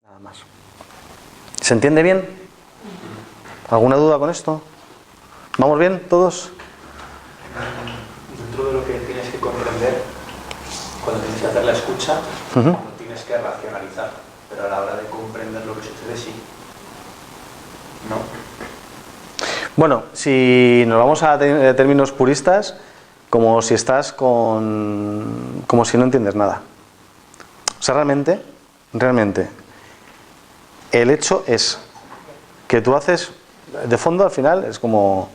Nada más. ¿Se entiende bien? ¿Alguna duda con esto? ¿Vamos bien todos? Dentro de lo que tienes que comprender, cuando tienes que hacer la escucha, no tienes que racionalizar, pero a la hora de comprender lo que sucede, sí. ¿No? Bueno, si nos vamos a términos puristas, como si estás como si no entiendes nada. O sea, realmente, el hecho es que tú haces, de fondo al final, es como,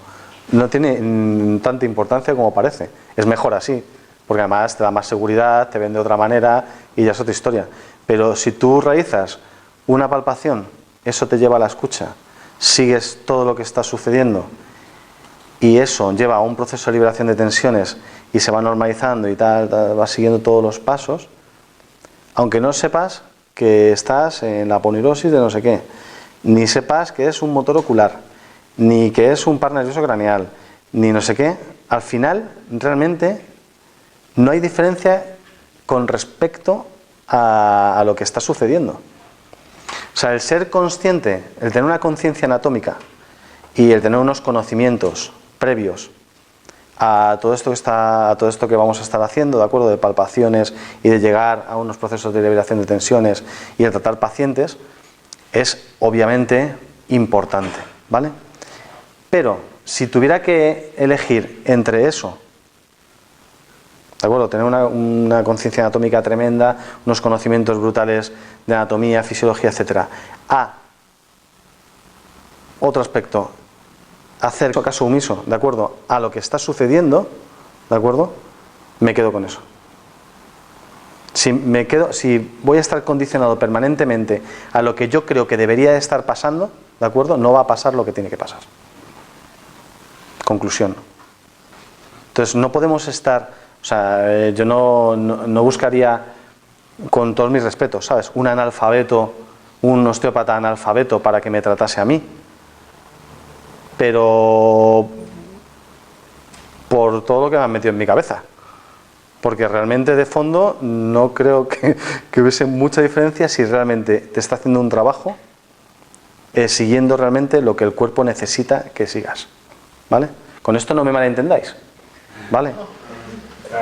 no tiene tanta importancia como parece. Es mejor así, porque además te da más seguridad, te ven de otra manera y ya es otra historia. Pero si tú realizas una palpación, eso te lleva a la escucha, sigues todo lo que está sucediendo y eso lleva a un proceso de liberación de tensiones y se va normalizando y tal, vas siguiendo todos los pasos, aunque no sepas que estás en la aponeurosis de no sé qué, ni sepas que es un motor ocular, ni que es un par nervioso craneal, ni no sé qué, al final realmente no hay diferencia con respecto a lo que está sucediendo. O sea, el ser consciente, el tener una conciencia anatómica y el tener unos conocimientos previos a todo esto que vamos a estar haciendo, ¿de acuerdo? De palpaciones y de llegar a unos procesos de liberación de tensiones y de tratar pacientes, es obviamente importante, ¿vale? Pero si tuviera que elegir entre eso, ¿de acuerdo? Tener una conciencia anatómica tremenda, unos conocimientos brutales de anatomía, fisiología, etcétera, a otro aspecto, hacer caso omiso, ¿de acuerdo?, a lo que está sucediendo, ¿de acuerdo?, me quedo con eso. Si voy a estar condicionado permanentemente a lo que yo creo que debería estar pasando, ¿de acuerdo?, no va a pasar lo que tiene que pasar. Conclusión. Entonces no podemos estar, o sea, yo no buscaría, con todos mis respetos, ¿sabes?, un analfabeto, un osteópata analfabeto para que me tratase a mí. Pero por todo lo que me han metido en mi cabeza. Porque realmente de fondo no creo que hubiese mucha diferencia si realmente te está haciendo un trabajo siguiendo realmente lo que el cuerpo necesita que sigas. ¿Vale? Con esto no me malentendáis. ¿Vale?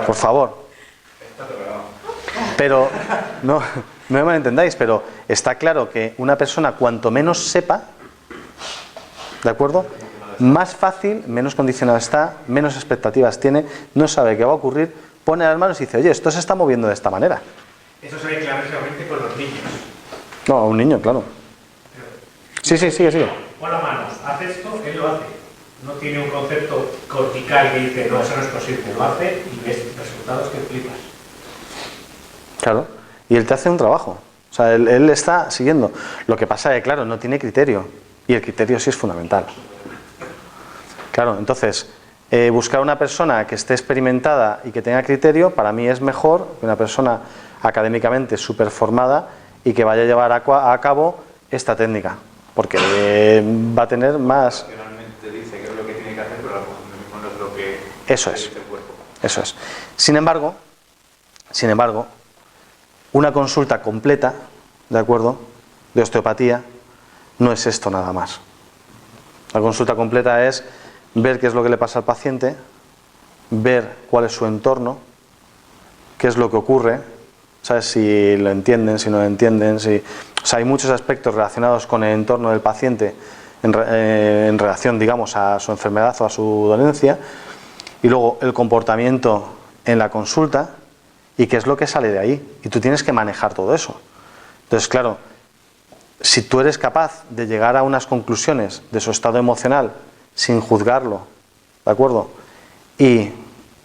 Por favor. Pero no me malentendáis, pero está claro que una persona cuanto menos sepa, ¿de acuerdo?, más fácil, menos condicionado está, menos expectativas tiene, no sabe qué va a ocurrir, pone las manos y dice, oye, esto se está moviendo de esta manera. Eso se ve clarísimamente con los niños. No, a un niño, claro. Sí, sigue. Pon las manos, hace esto, él lo hace. No tiene un concepto cortical que dice, no, eso no es posible, lo hace y ves resultados que flipas. Claro, y él te hace un trabajo. O sea, él está siguiendo. Lo que pasa es que, claro, no tiene criterio. Y el criterio sí es fundamental. Claro, entonces, buscar una persona que esté experimentada y que tenga criterio, para mí es mejor que una persona académicamente súper formada y que vaya a llevar a cabo esta técnica, porque va a tener más... Racionalmente dice que es lo que tiene que hacer, pero a lo mejor no es lo que Eso es. dice el cuerpo. Eso es. Sin embargo, una consulta completa, ¿de acuerdo?, de osteopatía, no es esto nada más. La consulta completa es ver qué es lo que le pasa al paciente, ver cuál es su entorno, qué es lo que ocurre, ¿sabes?, si lo entienden, si no lo entienden, o sea, hay muchos aspectos relacionados con el entorno del paciente en relación, digamos, a su enfermedad o a su dolencia, y luego el comportamiento en la consulta y qué es lo que sale de ahí, y tú tienes que manejar todo eso. Entonces, claro, si tú eres capaz de llegar a unas conclusiones de su estado emocional sin juzgarlo, ¿de acuerdo?, y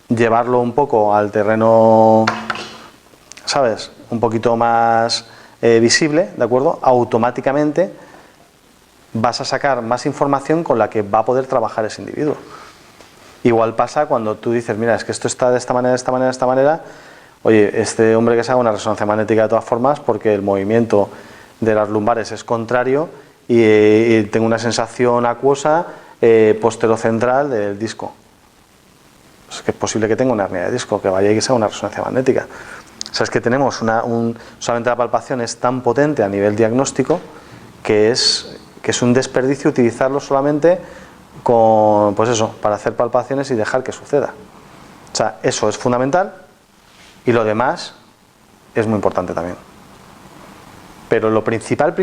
llevarlo un poco al terreno, ¿sabes?, un poquito más visible, ¿de acuerdo?, automáticamente vas a sacar más información con la que va a poder trabajar ese individuo. Igual pasa cuando tú dices, mira, es que esto está de esta manera, oye, este hombre que se haga una resonancia magnética de todas formas porque el movimiento de las lumbares es contrario y tengo una sensación acuosa posterocentral del disco. Es que es posible que tenga una hernia de disco, que vaya y que sea una resonancia magnética. O sea, es que tenemos solamente la palpación es tan potente a nivel diagnóstico que es un desperdicio utilizarlo solamente con, pues eso, para hacer palpaciones y dejar que suceda. O sea, eso es fundamental y lo demás es muy importante también. Pero lo principal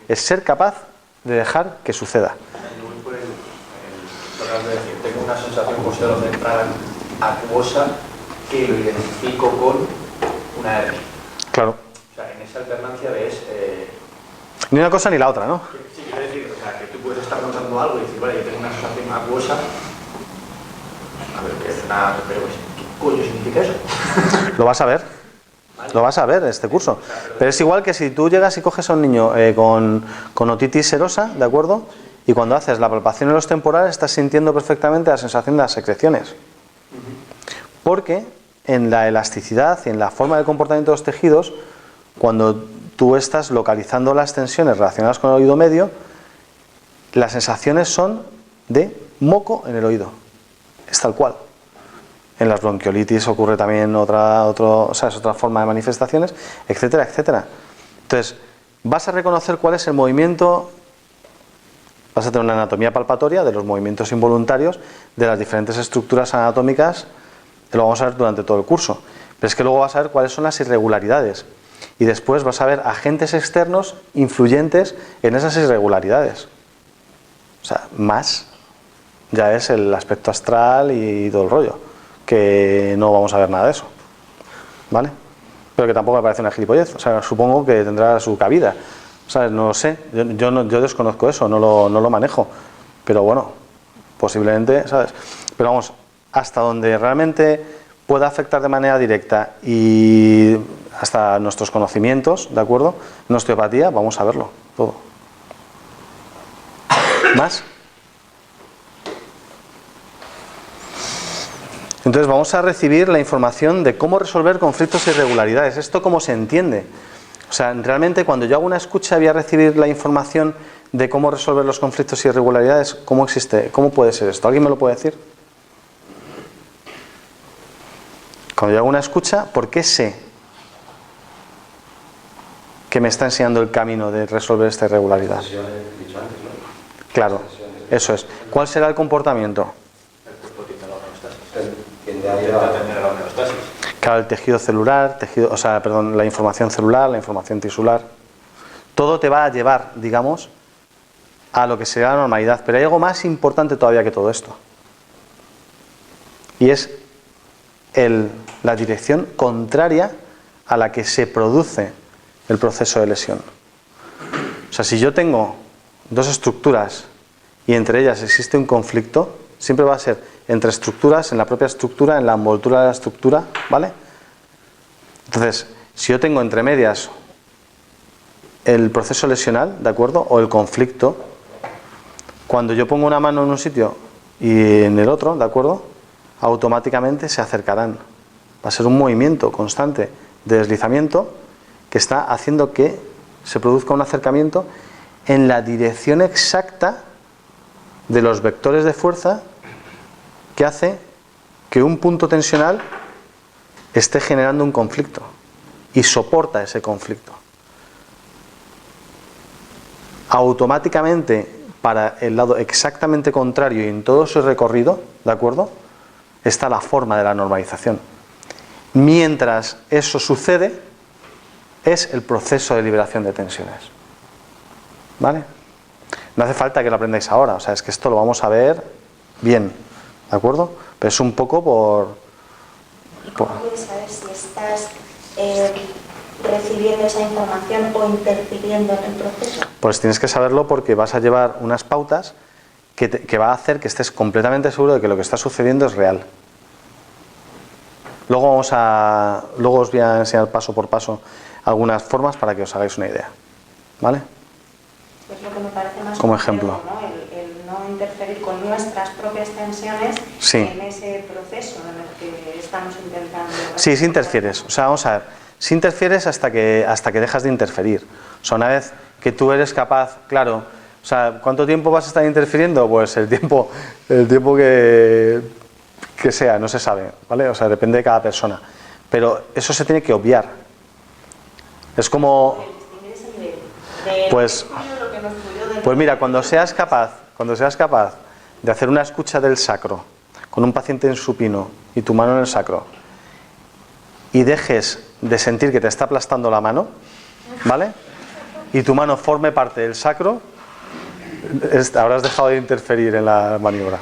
es ser capaz de dejar que suceda. Yo voy por el de decir, tengo una sensación posterior-central acuosa que lo identifico con una hernia. Claro. O sea, en esa alternancia ves... Ni una cosa ni la otra, ¿no? Sí, quiero decir, o sea, que tú puedes estar notando algo y decir, vale, yo tengo una sensación acuosa. A ver, que es una... Pero, ¿qué coño significa eso? Lo vas a ver. ¿Vale? Lo vas a ver este curso. Pero es igual que si tú llegas y coges a un niño con otitis serosa, ¿de acuerdo? Y cuando haces la palpación en los temporales estás sintiendo perfectamente la sensación de las secreciones. Porque en la elasticidad y en la forma de comportamiento de los tejidos, cuando tú estás localizando las tensiones relacionadas con el oído medio, las sensaciones son de moco en el oído. Es tal cual. En las bronquiolitis ocurre también otra forma de manifestaciones, etcétera, etcétera. Entonces, vas a reconocer cuál es el movimiento, vas a tener una anatomía palpatoria de los movimientos involuntarios de las diferentes estructuras anatómicas, que lo vamos a ver durante todo el curso. Pero es que luego vas a ver cuáles son las irregularidades. Y después vas a ver agentes externos influyentes en esas irregularidades. O sea, más ya es el aspecto astral y todo el rollo, que no vamos a ver nada de eso, ¿vale? Pero que tampoco me parece una gilipollez, o sea, supongo que tendrá su cabida, o sea, no lo sé, yo desconozco eso, no lo manejo, pero bueno, posiblemente, ¿sabes? Pero vamos, hasta donde realmente pueda afectar de manera directa y hasta nuestros conocimientos, ¿de acuerdo? En osteopatía, vamos a verlo todo. ¿Más? Entonces vamos a recibir la información de cómo resolver conflictos e irregularidades. ¿Esto cómo se entiende? O sea, realmente cuando yo hago una escucha voy a recibir la información de cómo resolver los conflictos e irregularidades. ¿Cómo existe? ¿Cómo puede ser esto? ¿Alguien me lo puede decir? Cuando yo hago una escucha, ¿por qué sé que me está enseñando el camino de resolver esta irregularidad? Claro, eso es. ¿Cuál será el comportamiento? Claro, el tejido celular, la información celular, la información tisular, todo te va a llevar, digamos, a lo que sería la normalidad. Pero hay algo más importante todavía que todo esto. Y es la dirección contraria a la que se produce el proceso de lesión. O sea, si yo tengo dos estructuras y entre ellas existe un conflicto, siempre va a ser entre estructuras, en la propia estructura, en la envoltura de la estructura, ¿vale? Entonces, si yo tengo entre medias el proceso lesional, ¿de acuerdo? O el conflicto, cuando yo pongo una mano en un sitio y en el otro, ¿de acuerdo? Automáticamente se acercarán. Va a ser un movimiento constante de deslizamiento que está haciendo que se produzca un acercamiento en la dirección exacta de los vectores de fuerza que hace que un punto tensional esté generando un conflicto y soporta ese conflicto. Automáticamente, para el lado exactamente contrario y en todo su recorrido, ¿de acuerdo?, está la forma de la normalización. Mientras eso sucede, es el proceso de liberación de tensiones. ¿Vale? No hace falta que lo aprendáis ahora, o sea, es que esto lo vamos a ver bien, ¿de acuerdo? Pero es un poco ¿Y cómo puedes saber si estás recibiendo esa información o interfiriendo en el proceso? Pues tienes que saberlo porque vas a llevar unas pautas que va a hacer que estés completamente seguro de que lo que está sucediendo es real. Luego os voy a enseñar paso por paso algunas formas para que os hagáis una idea, ¿vale? Es lo que me parece más como complejo, ejemplo, ¿no? El no interferir con nuestras propias tensiones sí, en ese proceso en el que estamos intentando. Sí, sí interfieres. O sea, vamos a ver, sí interfieres hasta que dejas de interferir. O sea, una vez que tú eres capaz, claro, o sea, ¿cuánto tiempo vas a estar interfiriendo? Pues el tiempo que sea, no se sabe, ¿vale? O sea, depende de cada persona. pero eso se tiene que obviar. Es como, pues mira, cuando seas capaz de hacer una escucha del sacro con un paciente en supino y tu mano en el sacro, y dejes de sentir que te está aplastando la mano, ¿vale? Y tu mano forme parte del sacro, habrás dejado de interferir en la maniobra.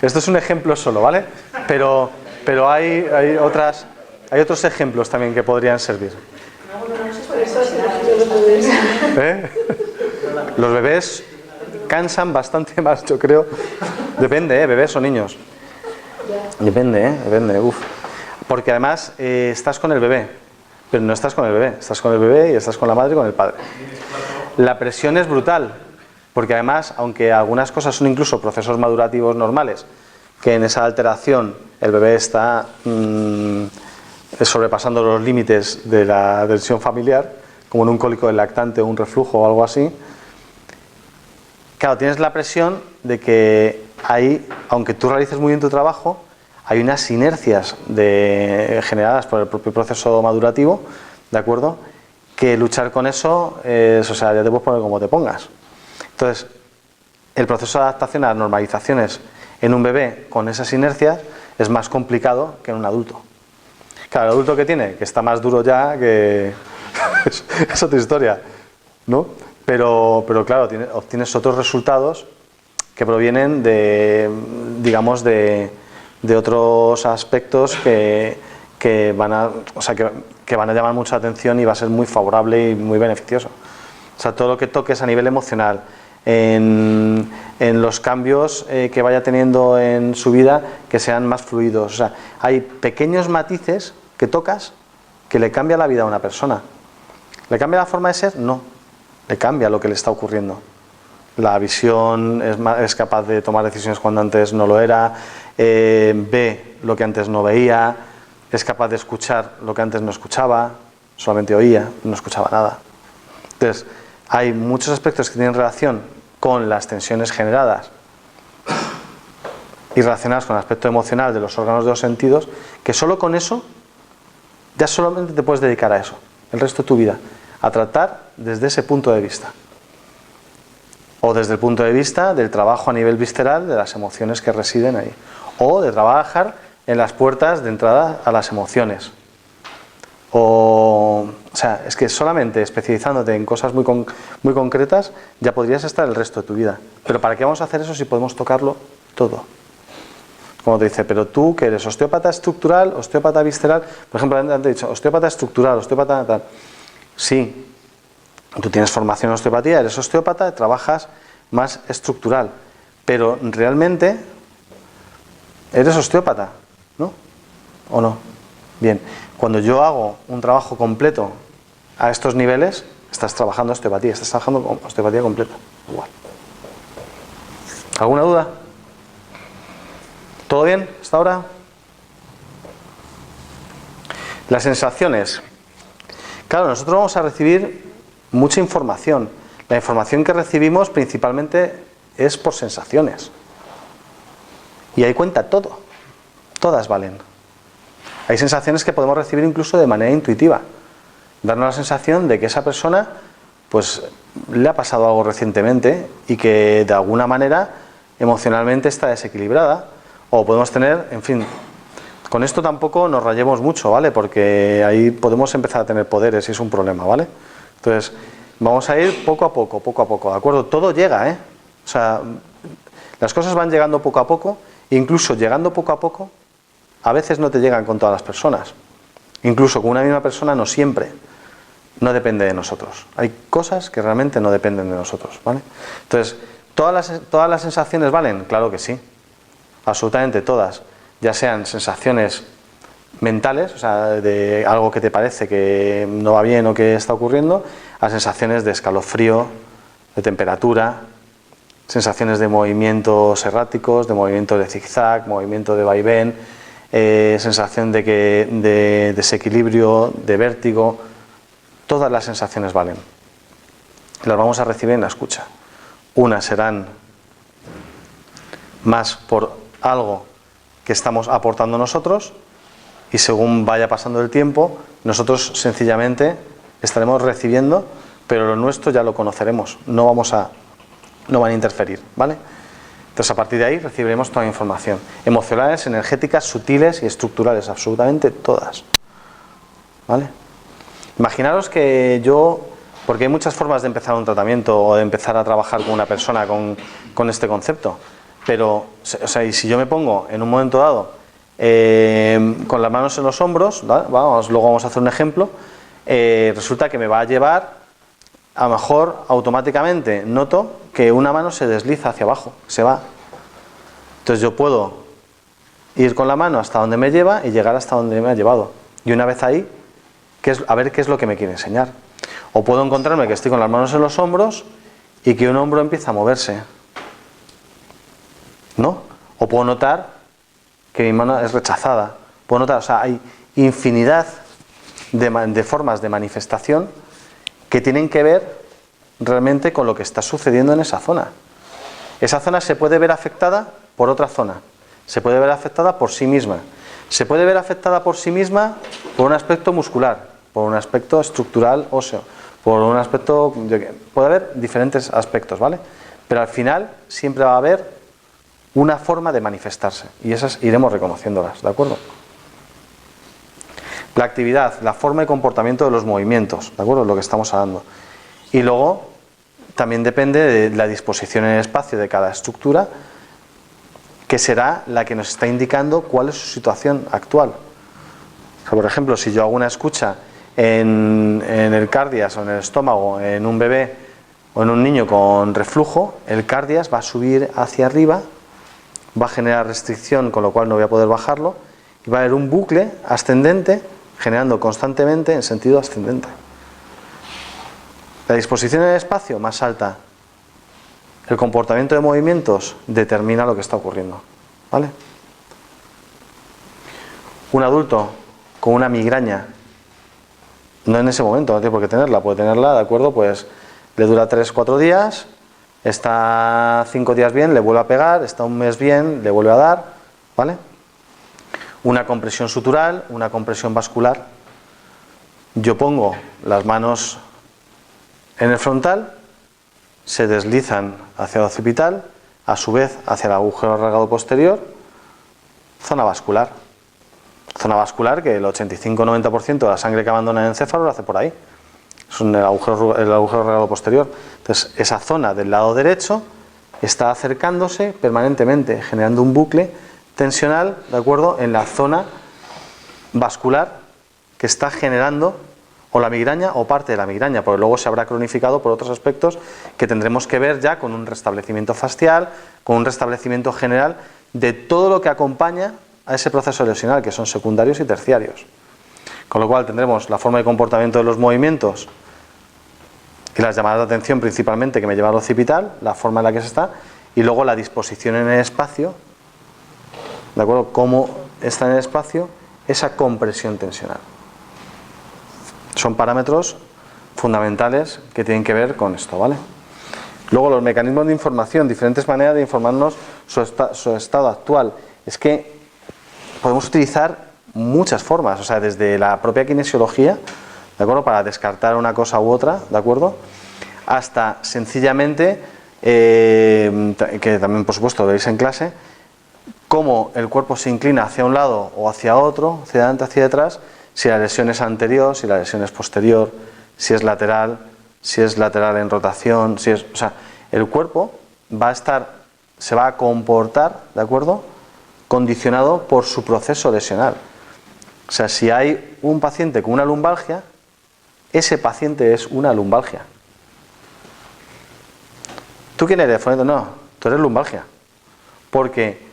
Esto es un ejemplo solo, ¿vale? Pero hay otros ejemplos también que podrían servir. ¿Eh? Los bebés cansan bastante más, yo creo. Depende, bebés o niños. Depende, uf. Porque además estás con el bebé, pero no estás con el bebé, estás con el bebé y estás con la madre y con el padre. La presión es brutal, porque además, aunque algunas cosas son incluso procesos madurativos normales, que en esa alteración el bebé está sobrepasando los límites de la tensión familiar, como en un cólico del lactante o un reflujo o algo así, claro, tienes la presión de que ahí, aunque tú realices muy bien tu trabajo, hay unas inercias generadas por el propio proceso madurativo, ¿de acuerdo? Que luchar con eso es, o sea, ya te puedes poner como te pongas. Entonces, el proceso de adaptación a las normalizaciones en un bebé con esas inercias es más complicado que en un adulto. Claro, el adulto que tiene, que está más duro ya, que es otra historia, ¿no? Pero claro, obtienes otros resultados que provienen de, digamos, de otros aspectos que van a, o sea, que van a llamar mucha atención y va a ser muy favorable y muy beneficioso. O sea, todo lo que toques a nivel emocional, en los cambios que vaya teniendo en su vida, que sean más fluidos. O sea, hay pequeños matices que tocas que le cambia la vida a una persona. ¿Le cambia la forma de ser? No. Le cambia lo que le está ocurriendo. La visión es capaz de tomar decisiones cuando antes no lo era, ve lo que antes no veía, es capaz de escuchar lo que antes no escuchaba, solamente oía, no escuchaba nada. Entonces, hay muchos aspectos que tienen relación con las tensiones generadas y relacionadas con el aspecto emocional de los órganos de los sentidos, que solo con eso, ya solamente te puedes dedicar a eso, el resto de tu vida, a tratar desde ese punto de vista. O desde el punto de vista del trabajo a nivel visceral de las emociones que residen ahí. O de trabajar en las puertas de entrada a las emociones. O sea, es que solamente especializándote en cosas muy concretas ya podrías estar el resto de tu vida. Pero ¿para qué vamos a hacer eso si podemos tocarlo todo? Como te dice, pero tú que eres osteópata estructural, osteópata visceral, por ejemplo, antes he dicho osteópata estructural, osteópata tal. Sí, tú tienes formación en osteopatía, eres osteópata, trabajas más estructural, pero realmente eres osteópata, ¿no? ¿O no? Bien, cuando yo hago un trabajo completo a estos niveles, estás trabajando osteopatía, estás trabajando con osteopatía completa, igual. ¿Alguna duda? ¿Todo bien hasta ahora? Las sensaciones. Claro, nosotros vamos a recibir mucha información. La información que recibimos principalmente es por sensaciones. Y ahí cuenta todo. Todas valen. Hay sensaciones que podemos recibir incluso de manera intuitiva. Darnos la sensación de que esa persona pues le ha pasado algo recientemente y que de alguna manera emocionalmente está desequilibrada. O podemos tener, en fin, con esto tampoco nos rayemos mucho, ¿vale? Porque ahí podemos empezar a tener poderes y es un problema, ¿vale? Entonces, vamos a ir poco a poco, ¿de acuerdo? Todo llega, ¿eh? O sea, las cosas van llegando poco a poco, incluso llegando poco a poco, a veces no te llegan con todas las personas. Incluso con una misma persona no siempre. No depende de nosotros. Hay cosas que realmente no dependen de nosotros, ¿vale? Entonces, ¿todas las sensaciones valen? Claro que sí. Absolutamente todas. Ya sean sensaciones mentales, o sea, de algo que te parece que no va bien o que está ocurriendo, a sensaciones de escalofrío, de temperatura, sensaciones de movimientos erráticos, de movimientos de zigzag, movimiento de vaivén, sensación de desequilibrio, de vértigo. Todas las sensaciones valen. Las vamos a recibir en la escucha. Unas serán más por algo que estamos aportando nosotros y según vaya pasando el tiempo, nosotros sencillamente estaremos recibiendo, pero lo nuestro ya lo conoceremos, no van a interferir, ¿vale? Entonces a partir de ahí recibiremos toda la información, emocionales, energéticas, sutiles y estructurales, absolutamente todas, ¿vale? Imaginaros que porque hay muchas formas de empezar un tratamiento o de empezar a trabajar con una persona con este concepto, pero, o sea, y si yo me pongo en un momento dado con las manos en los hombros, ¿vale? Luego vamos a hacer un ejemplo, resulta que me va a llevar, a lo mejor automáticamente noto que una mano se desliza hacia abajo, se va. Entonces yo puedo ir con la mano hasta donde me lleva y llegar hasta donde me ha llevado. Y una vez ahí, a ver qué es lo que me quiere enseñar. O puedo encontrarme que estoy con las manos en los hombros y que un hombro empieza a moverse, ¿no? O puedo notar que mi mano es rechazada. Puedo notar, o sea, hay infinidad de formas de manifestación que tienen que ver realmente con lo que está sucediendo en esa zona. Esa zona se puede ver afectada por otra zona, se puede ver afectada por sí misma, se puede ver afectada por sí misma por un aspecto muscular, por un aspecto estructural óseo, por un aspecto, puede haber diferentes aspectos, ¿vale? Pero al final siempre va a haber una forma de manifestarse y esas iremos reconociéndolas, ¿de acuerdo? La actividad, la forma y comportamiento de los movimientos, ¿de acuerdo? Lo que estamos hablando. Y luego también depende de la disposición en el espacio de cada estructura, que será la que nos está indicando cuál es su situación actual. O sea, por ejemplo, si yo hago una escucha en el cardias o en el estómago, en un bebé o en un niño con reflujo, el cardias va a subir hacia arriba, va a generar restricción, con lo cual no voy a poder bajarlo, y va a haber un bucle ascendente generando constantemente en sentido ascendente. La disposición en el espacio más alta, el comportamiento de movimientos determina lo que está ocurriendo, ¿vale? Un adulto con una migraña, no en ese momento, no tiene por qué tenerla, puede tenerla, ¿de acuerdo? Pues le dura 3-4 días, está 5 días bien, le vuelve a pegar, está un mes bien, le vuelve a dar, ¿vale? Una compresión sutural, una compresión vascular. Yo pongo las manos en el frontal, se deslizan hacia el occipital, a su vez hacia el agujero rasgado posterior, zona vascular. Zona vascular que el 85-90% de la sangre que abandona el encéfalo lo hace por ahí. Es el agujero rasgado posterior. Entonces, esa zona del lado derecho está acercándose permanentemente, generando un bucle tensional, ¿de acuerdo?, en la zona vascular que está generando o la migraña o parte de la migraña, porque luego se habrá cronificado por otros aspectos que tendremos que ver ya con un restablecimiento facial, con un restablecimiento general de todo lo que acompaña a ese proceso lesional, que son secundarios y terciarios. Con lo cual tendremos la forma de comportamiento de los movimientos y las llamadas de atención principalmente que me lleva al occipital, la forma en la que se está, y luego la disposición en el espacio, ¿de acuerdo? Cómo está en el espacio esa compresión tensional. Son parámetros fundamentales que tienen que ver con esto, ¿vale? Luego los mecanismos de información, diferentes maneras de informarnos su estado actual. Es que podemos utilizar muchas formas, o sea, desde la propia kinesiología, ¿de acuerdo?, para descartar una cosa u otra, ¿de acuerdo?, hasta sencillamente, que también por supuesto lo veis en clase, cómo el cuerpo se inclina hacia un lado o hacia otro, hacia adelante, hacia detrás, si la lesión es anterior, si la lesión es posterior, si es lateral en rotación, o sea, el cuerpo se va a comportar, ¿de acuerdo?, condicionado por su proceso lesional. O sea, si hay un paciente con una lumbalgia, ese paciente es una lumbalgia. ¿Tú quién eres, Foneto? No, tú eres lumbalgia. Porque,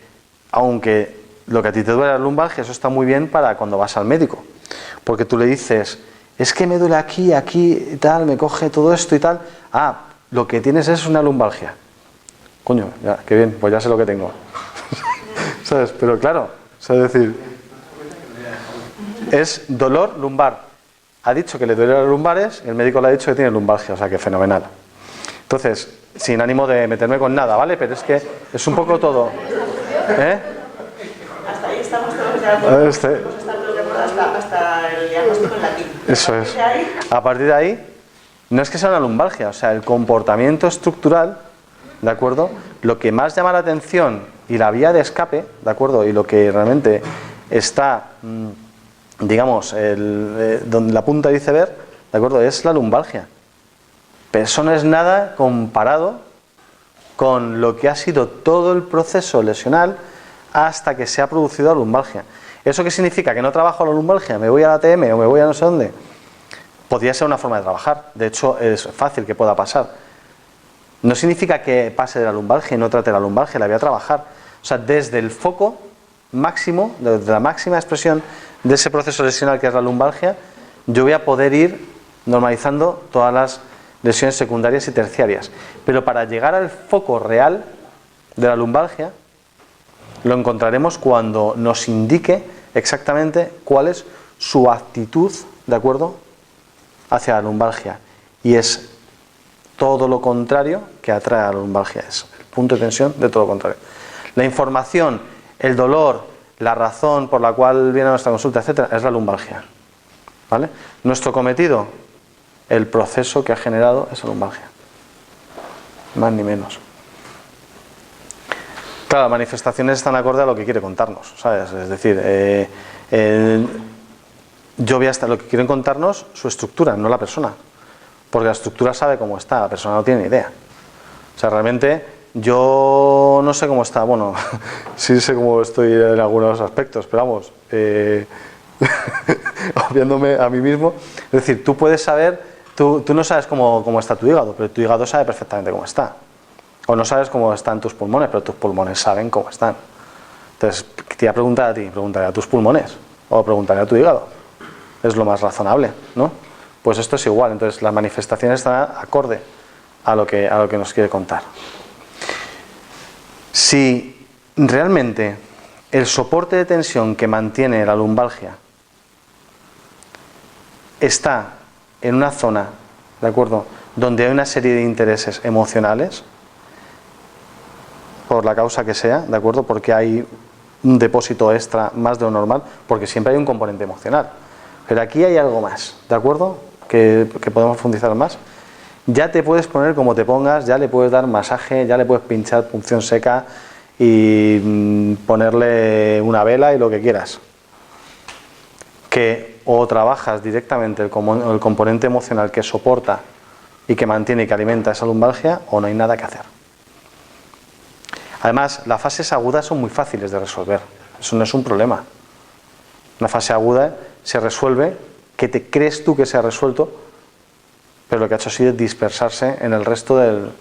aunque lo que a ti te duele la lumbalgia, eso está muy bien para cuando vas al médico. Porque tú le dices, es que me duele aquí, aquí y tal, me coge todo esto y tal. Ah, lo que tienes es una lumbalgia. Coño, ya, qué bien, pues ya sé lo que tengo. ¿Sabes? Pero claro, es decir, es dolor lumbar. Ha dicho que le duele las lumbares, el médico le ha dicho que tiene lumbalgia, o sea que fenomenal. Entonces, sin ánimo de meterme con nada, ¿vale? Pero es que es un poco todo. ¿Eh? Hasta ahí estamos todos de acuerdo. recuerdo hasta el diagnóstico en latín. Eso es. A partir de ahí, no es que sea una lumbalgia, o sea, el comportamiento estructural, ¿de acuerdo? Lo que más llama la atención y la vía de escape, ¿de acuerdo? Y lo que realmente está, digamos, donde la punta del iceberg, ¿de acuerdo? Es la lumbalgia. Pero eso no es nada comparado con lo que ha sido todo el proceso lesional hasta que se ha producido la lumbalgia. ¿Eso qué significa? ¿Que no trabajo la lumbalgia? ¿Me voy a la ATM o me voy a no sé dónde? Podría ser una forma de trabajar. De hecho, es fácil que pueda pasar. No significa que pase de la lumbalgia y no trate la lumbalgia, la voy a trabajar. O sea, desde el foco máximo, desde la máxima expresión de ese proceso lesional que es la lumbalgia, yo voy a poder ir normalizando todas las lesiones secundarias y terciarias. Pero para llegar al foco real de la lumbalgia, lo encontraremos cuando nos indique exactamente cuál es su actitud, ¿de acuerdo?, hacia la lumbalgia. Y es todo lo contrario que atrae a la lumbalgia. Es el punto de tensión de todo lo contrario. La información, el dolor, la razón por la cual viene a nuestra consulta, etcétera, es la lumbalgia. ¿Vale? Nuestro cometido, el proceso que ha generado esa lumbalgia. Más ni menos. Claro, las manifestaciones están acorde a lo que quiere contarnos, ¿sabes? Es decir, yo voy a estar, lo que quieren contarnos, su estructura, no la persona. Porque la estructura sabe cómo está, la persona no tiene ni idea. O sea, realmente yo no sé cómo está, bueno, sí sé cómo estoy en algunos aspectos, pero vamos, obviándome a mí mismo. Es decir, tú puedes saber, tú no sabes cómo está tu hígado, pero tu hígado sabe perfectamente cómo está. O no sabes cómo están tus pulmones, pero tus pulmones saben cómo están. Entonces, te voy a preguntar a ti, preguntaré a tus pulmones o preguntaré a tu hígado. Es lo más razonable, ¿no? Pues esto es igual, entonces las manifestaciones están acorde a lo que nos quiere contar. Si realmente el soporte de tensión que mantiene la lumbalgia está en una zona, ¿de acuerdo?, donde hay una serie de intereses emocionales, por la causa que sea, ¿de acuerdo?, porque hay un depósito extra más de lo normal, porque siempre hay un componente emocional. Pero aquí hay algo más, ¿de acuerdo?, que podemos profundizar más. Ya te puedes poner como te pongas, ya le puedes dar masaje, ya le puedes pinchar punción seca y ponerle una vela y lo que quieras. Que o trabajas directamente el componente emocional que soporta y que mantiene y que alimenta esa lumbalgia, o no hay nada que hacer. Además, las fases agudas son muy fáciles de resolver. Eso no es un problema. Una fase aguda se resuelve, que te crees tú que se ha resuelto, pero lo que ha hecho ha sido dispersarse en el resto del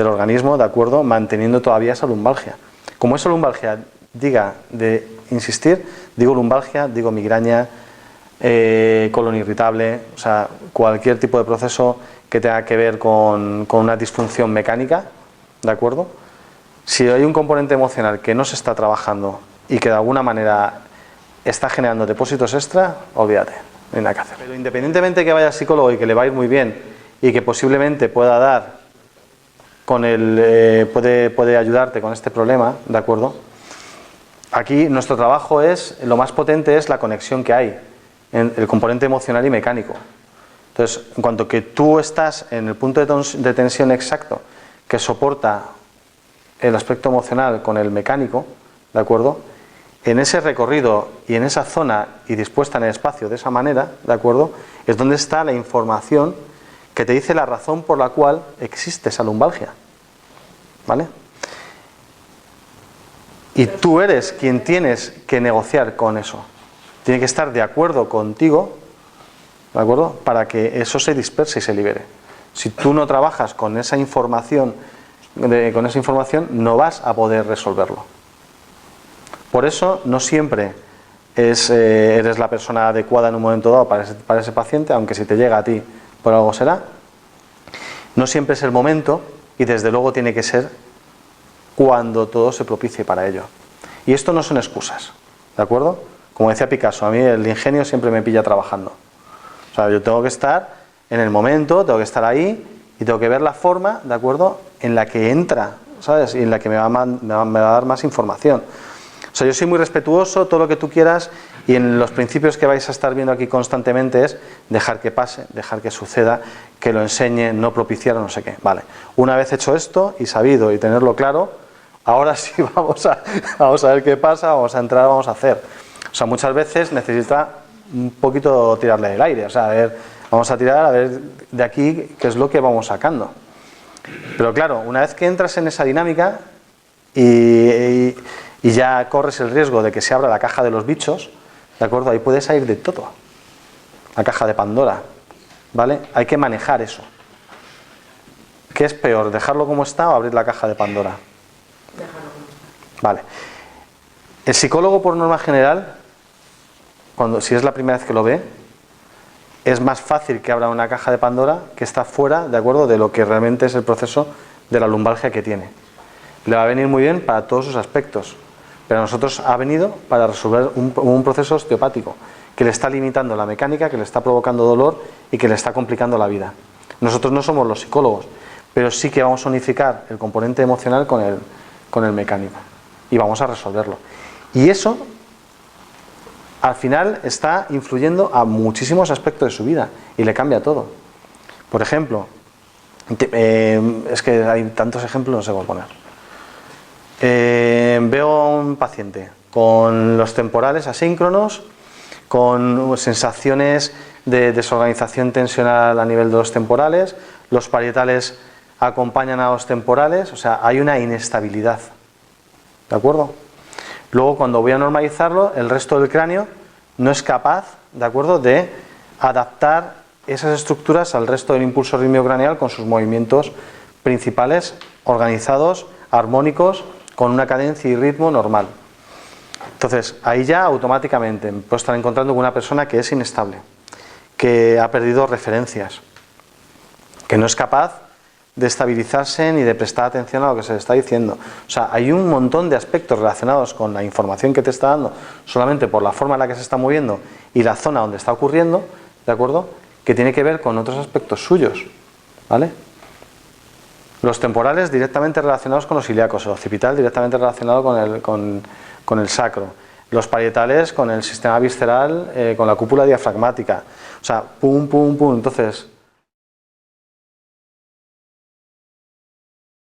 organismo, ¿de acuerdo?, manteniendo todavía esa lumbalgia. Como esa lumbalgia diga de insistir, digo lumbalgia, digo migraña, colon irritable, o sea, cualquier tipo de proceso que tenga que ver con una disfunción mecánica, ¿de acuerdo? Si hay un componente emocional que no se está trabajando y que de alguna manera está generando depósitos extra, olvídate, no hay nada que hacer. Pero independientemente que vaya al psicólogo y que le va a ir muy bien y que posiblemente pueda dar con puede ayudarte con este problema, ¿de acuerdo? Aquí nuestro trabajo lo más potente es la conexión que hay en el componente emocional y mecánico. Entonces, en cuanto que tú estás en el punto de tensión exacto que soporta el aspecto emocional con el mecánico, ¿de acuerdo?, en ese recorrido y en esa zona y dispuesta en el espacio de esa manera, ¿de acuerdo?, es donde está la información que te dice la razón por la cual existe esa lumbalgia, ¿vale? Y tú eres quien tienes que negociar con eso. Tiene que estar de acuerdo contigo, ¿de acuerdo?, para que eso se disperse y se libere. Si tú no trabajas con esa información, no vas a poder resolverlo. Por eso no siempre eres la persona adecuada en un momento dado para ese paciente, aunque si te llega a ti por algo será. No siempre es el momento y desde luego tiene que ser cuando todo se propicie para ello. Y esto no son excusas, ¿de acuerdo? Como decía Picasso, a mí el ingenio siempre me pilla trabajando. O sea, yo tengo que estar en el momento, tengo que estar ahí y tengo que ver la forma, ¿de acuerdo?, en la que entra, ¿sabes?, y en la que me va a dar más información. O sea, yo soy muy respetuoso, todo lo que tú quieras, Y en los principios que vais a estar viendo aquí constantemente es dejar que pase, dejar que suceda, que lo enseñe, no propiciar o no sé qué. Vale. Una vez hecho esto y sabido y tenerlo claro, ahora sí vamos a ver qué pasa, vamos a entrar, vamos a hacer. O sea, muchas veces necesita un poquito tirarle el aire. O sea, a ver, vamos a tirar a ver de aquí qué es lo que vamos sacando. Pero claro, una vez que entras en esa dinámica y ya corres el riesgo de que se abra la caja de los bichos, ¿de acuerdo? Ahí puede salir de todo. La caja de Pandora, ¿vale? Hay que manejar eso. ¿Qué es peor, dejarlo como está o abrir la caja de Pandora? Déjalo como está. Vale. El psicólogo, por norma general, si es la primera vez que lo ve, es más fácil que abra una caja de Pandora que está fuera, ¿de acuerdo?, de lo que realmente es el proceso de la lumbalgia que tiene. Le va a venir muy bien para todos sus aspectos, pero a nosotros ha venido para resolver un proceso osteopático que le está limitando la mecánica, que le está provocando dolor y que le está complicando la vida. Nosotros no somos los psicólogos, pero sí que vamos a unificar el componente emocional con el mecánico y vamos a resolverlo. Y eso, al final, está influyendo a muchísimos aspectos de su vida y le cambia todo. Por ejemplo, es que hay tantos ejemplos, no sé cómo poner. Veo a un paciente con los temporales asíncronos, con sensaciones de desorganización tensional a nivel de los temporales, los parietales acompañan a los temporales, o sea, hay una inestabilidad, ¿de acuerdo? Luego, cuando voy a normalizarlo, el resto del cráneo no es capaz, ¿de acuerdo?, de adaptar esas estructuras al resto del impulso rítmico craneal con sus movimientos principales, organizados, armónicos, con una cadencia y ritmo normal. Entonces, ahí ya automáticamente puedo estar encontrando con una persona que es inestable, que ha perdido referencias, que no es capaz de estabilizarse ni de prestar atención a lo que se le está diciendo. O sea, hay un montón de aspectos relacionados con la información que te está dando solamente por la forma en la que se está moviendo y la zona donde está ocurriendo, ¿de acuerdo?, que tiene que ver con otros aspectos suyos, ¿vale? Los temporales directamente relacionados con los ilíacos, el occipital directamente relacionado con el sacro, los parietales con el sistema visceral, con la cúpula diafragmática. O sea, pum, pum, pum. Entonces,